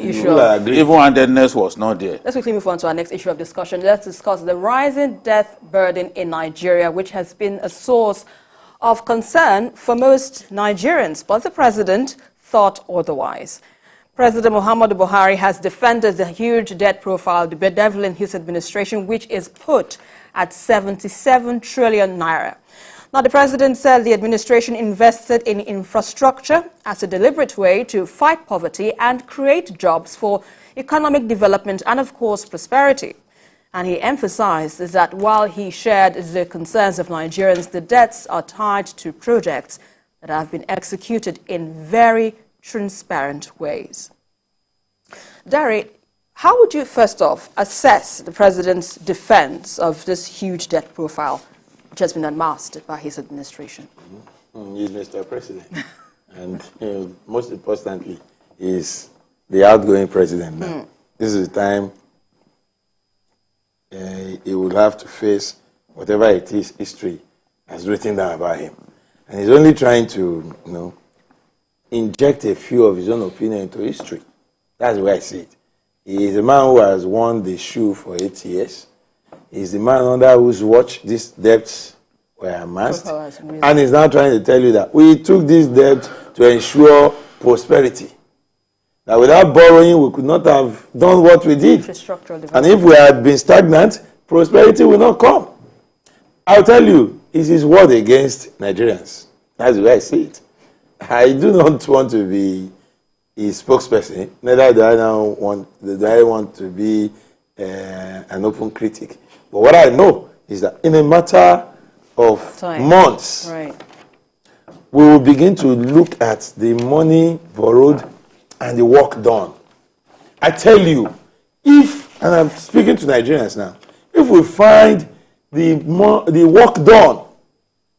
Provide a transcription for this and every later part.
issue of... Even-handedness was not there. Let's quickly move on to our next issue of discussion. Let's discuss the rising death burden in Nigeria, which has been a source of concern for most Nigerians, but the president thought otherwise. President Muhammadu Buhari has defended the huge debt profile, the bedevilling his administration, which is put at 77 trillion naira. Now, the president said the administration invested in infrastructure as a deliberate way to fight poverty and create jobs for economic development and, of course, prosperity. And he emphasized that while he shared the concerns of Nigerians, the debts are tied to projects that have been executed in very transparent ways. Dari, how would you first off assess the president's defense of this huge debt profile which has been unmasked by his administration? He's Mr. President. And most importantly, he's the outgoing president now. This is the time he will have to face whatever it is history has written down about him. And he's only trying to, inject a few of his own opinion into history. That's the way I see it. He is a man who has won the shoe for 8 years. He's the man under whose watch these debts were amassed. And he's now trying to tell you that we took this debt to ensure prosperity. That without borrowing, we could not have done what we did. And if we had been stagnant, prosperity will not come. I'll tell you, it's his word against Nigerians. That's the way I see it. I do not want to be his spokesperson. Neither do I want to be an open critic. But what I know is that in a matter of months, we will begin to look at the money borrowed and the work done. I tell you, and I'm speaking to Nigerians now, if we find the work done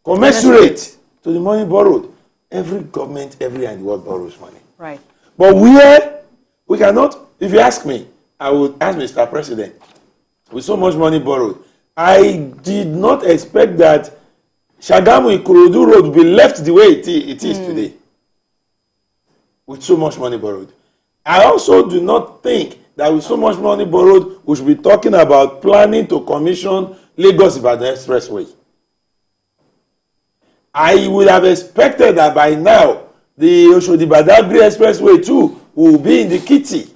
commensurate to the money borrowed, every government everywhere in the world borrows money. Right. But where we cannot, if you ask me, I would ask Mr. President, with so much money borrowed, I did not expect that Shagamu-Ikorodu Road will be left the way it is today. With so much money borrowed. I also do not think that with so much money borrowed, we should be talking about planning to commission Lagos-Ibadan Expressway. I would have expected that by now, the Oshodi-Badagry Expressway too will be in the kitty.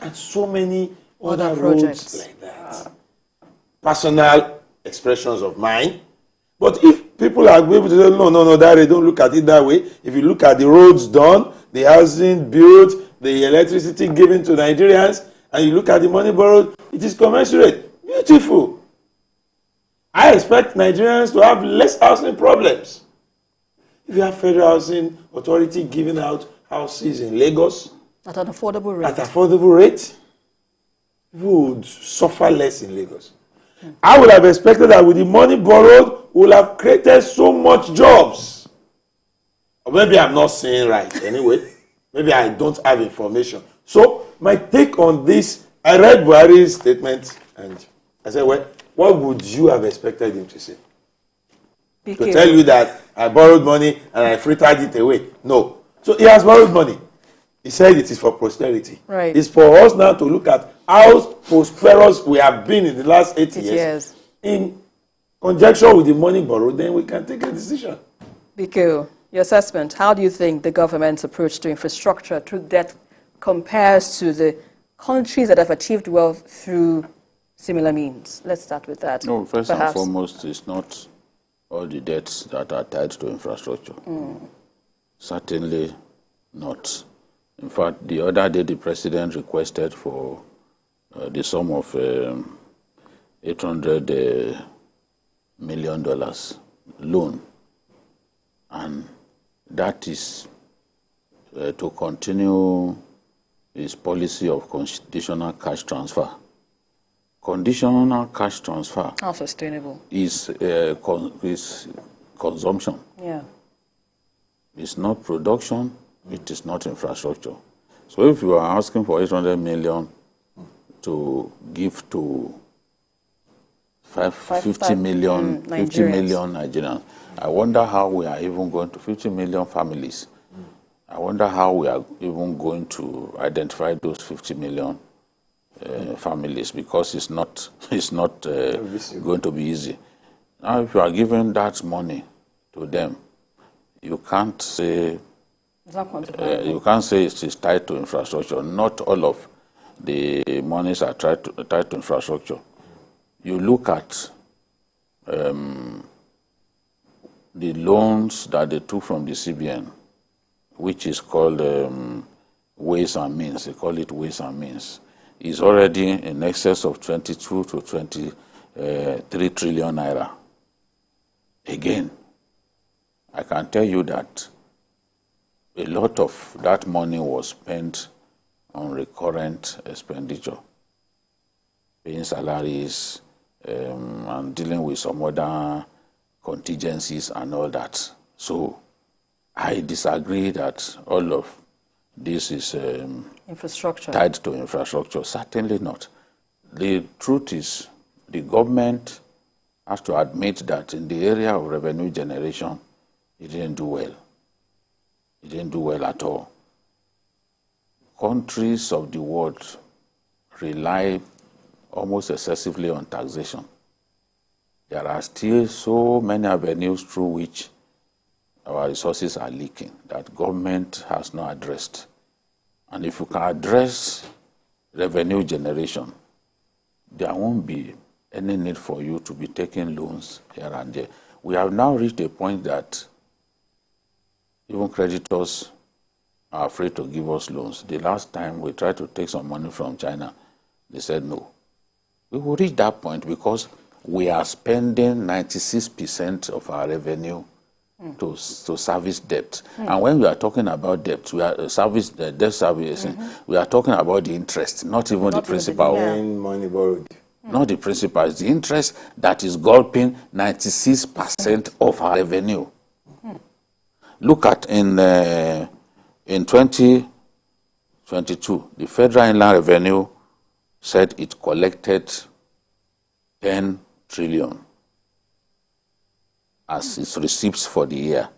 And so many other roads like that. Personal expressions of mine. But if people are able to say, no, Dari, don't look at it that way. If you look at the roads done, the housing built, the electricity given to Nigerians, and you look at the money borrowed, it is commensurate. Beautiful. I expect Nigerians to have less housing problems. If you have Federal Housing Authority giving out houses in Lagos at an affordable rate, people would suffer less in Lagos. I would have expected that with the money borrowed, we would have created so much jobs. Or maybe I'm not saying right anyway. Maybe I don't have information. So my take on this, I read Buhari's statement and I said, well, what would you have expected him to say? To tell you that I borrowed money and I frittered it away. No. So he has borrowed money. He said it is for prosperity. Right. It's for us now to look at how prosperous we have been in the last 8 years. In conjunction with the money borrowed, then we can take a decision. BQ, your assessment, how do you think the government's approach to infrastructure through debt compares to the countries that have achieved wealth through similar means? Let's start with that. No, first and foremost, it's not all the debts that are tied to infrastructure. Certainly not. In fact, the other day the president requested for the sum of $800 million loan. And that is to continue his policy of conditional cash transfer. Conditional cash transfer. How sustainable? Is consumption. Yeah. It's not production. It is not infrastructure. So if you are asking for 800 million to give to 50 million Nigerians, I wonder how we are even going to 50 million families. I wonder how we are even going to identify those 50 million families, because it's not going to be easy. Now, if you are giving that money to them, you can't say it is tied to infrastructure. Not all of the monies are tied to infrastructure. You look at the loans that they took from the CBN, which is called ways and means. They call it ways and means. Is already in excess of 22 to 23 trillion naira. Again, I can tell you that a lot of that money was spent on recurrent expenditure, paying salaries and dealing with some other contingencies and all that. So I disagree that all of this is infrastructure tied to infrastructure. Certainly not. The truth is, the government has to admit that in the area of revenue generation, it didn't do well. It didn't do well at all. Countries of the world rely almost excessively on taxation. There are still so many avenues through which our resources are leaking that government has not addressed. And if you can address revenue generation, there won't be any need for you to be taking loans here and there. We have now reached a point that even creditors are afraid to give us loans. The last time we tried to take some money from China, they said no. We will reach that point because we are spending 96% of our revenue to service debt. And when we are talking about debt, we are debt servicing. We are talking about the interest, not even the principal. Money borrowed. Not the principal, it's the interest that is gulping 96% of our revenue. Look at in 2022, the Federal Inland Revenue said it collected 10 trillion as its receipts for the year,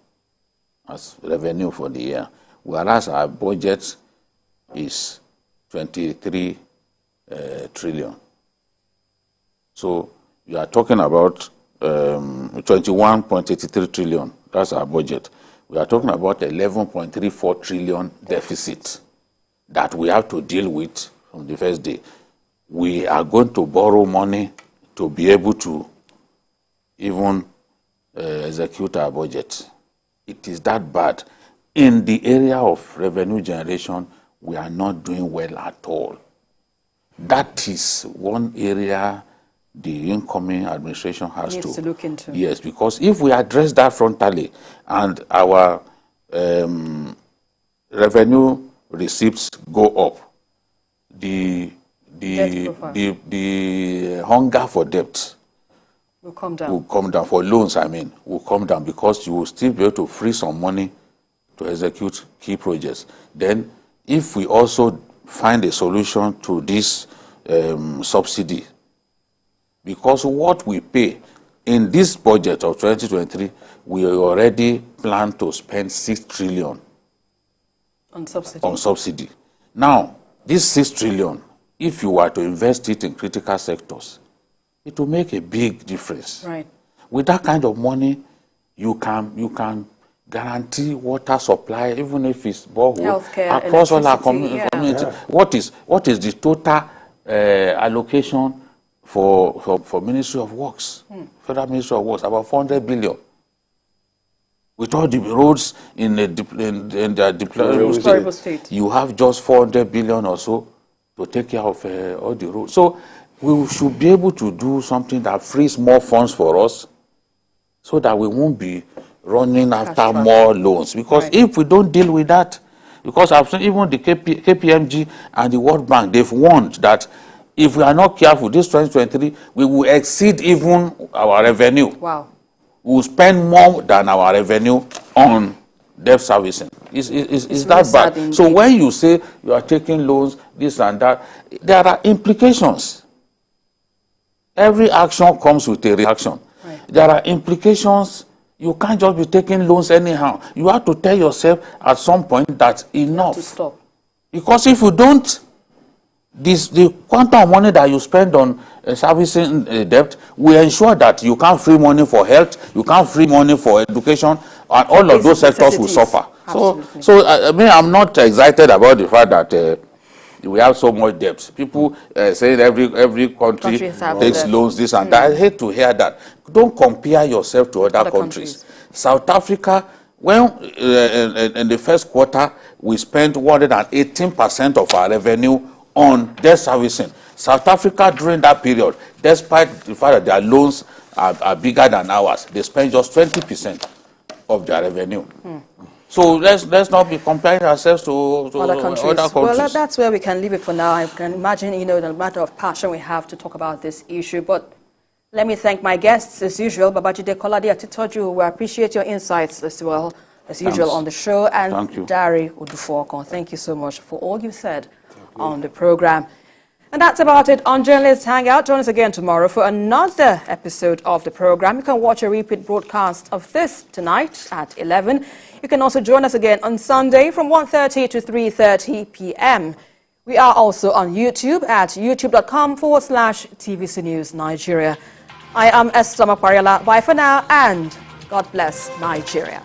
as revenue for the year, whereas our budget is 23 trillion. So you are talking about 21.83 trillion. That's our budget. We are talking about 11.34 trillion deficit that we have to deal with from the first day. We are going to borrow money to be able to even execute our budget. It is that bad. In the area of revenue generation, we are not doing well at all. That is one area the incoming administration has needs to look into. Yes, because if we address that frontally and our revenue receipts go up, the hunger for debt will come down. Will come down. For loans, will come down because you will still be able to free some money to execute key projects. Then, if we also find a solution to this subsidy, because what we pay in this budget of 2023, we already plan to spend 6 trillion on subsidy. Now, this 6 trillion, if you were to invest it in critical sectors, it will make a big difference. Right. With that kind of money, you can guarantee water supply, even if it's borehole, across all our community. Yeah. What is the total allocation for Ministry of Works, Federal Ministry of Works? About 400 billion. With all the roads in their deplorable state, you have just 400 billion or so to take care of all the roads. So we should be able to do something that frees more funds for us so that we won't be running after more loans. Because if we don't deal with that, because I've seen even the KPMG and the World Bank, they've warned that if we are not careful, this 2023, we will exceed even our revenue. Wow. We will spend more than our revenue on debt servicing. It's that bad. Indeed. So when you say you are taking loans, this and that, there are implications. Every action comes with a reaction. Right. There are implications You can't just be taking loans anyhow. You have to tell yourself at some point that enough. To stop. Because if you don't, the quantum of money that you spend on servicing debt will ensure that you can't free money for health, you can't free money for education, and all of those sectors will suffer. So I mean, I'm not excited about the fact that we have so much debt. People saying every country takes loans, this and that. I hate to hear that. Don't compare yourself to other countries. South Africa, when in the first quarter, we spent 118% of our revenue on debt servicing. South Africa during that period, despite the fact that their loans are bigger than ours, they spend just 20% of their revenue. So let's not be comparing ourselves to other countries. Well, that's where we can leave it for now. I can imagine, the matter of passion we have to talk about this issue. But let me thank my guests, as usual, Babajide Kolade Atitoju. We appreciate your insights as well, as usual, on the show. And Dari Odufuokon, thank you so much for all you said on the program. And that's about it on Journalists Hangout. Join us again tomorrow for another episode of the program. You can watch a repeat broadcast of this tonight at 11. You can also join us again on Sunday from 1:30 to 3:30 p.m. We are also on YouTube at youtube.com/TVC News Nigeria. I am Esther Makwariala. Bye for now, and God bless Nigeria.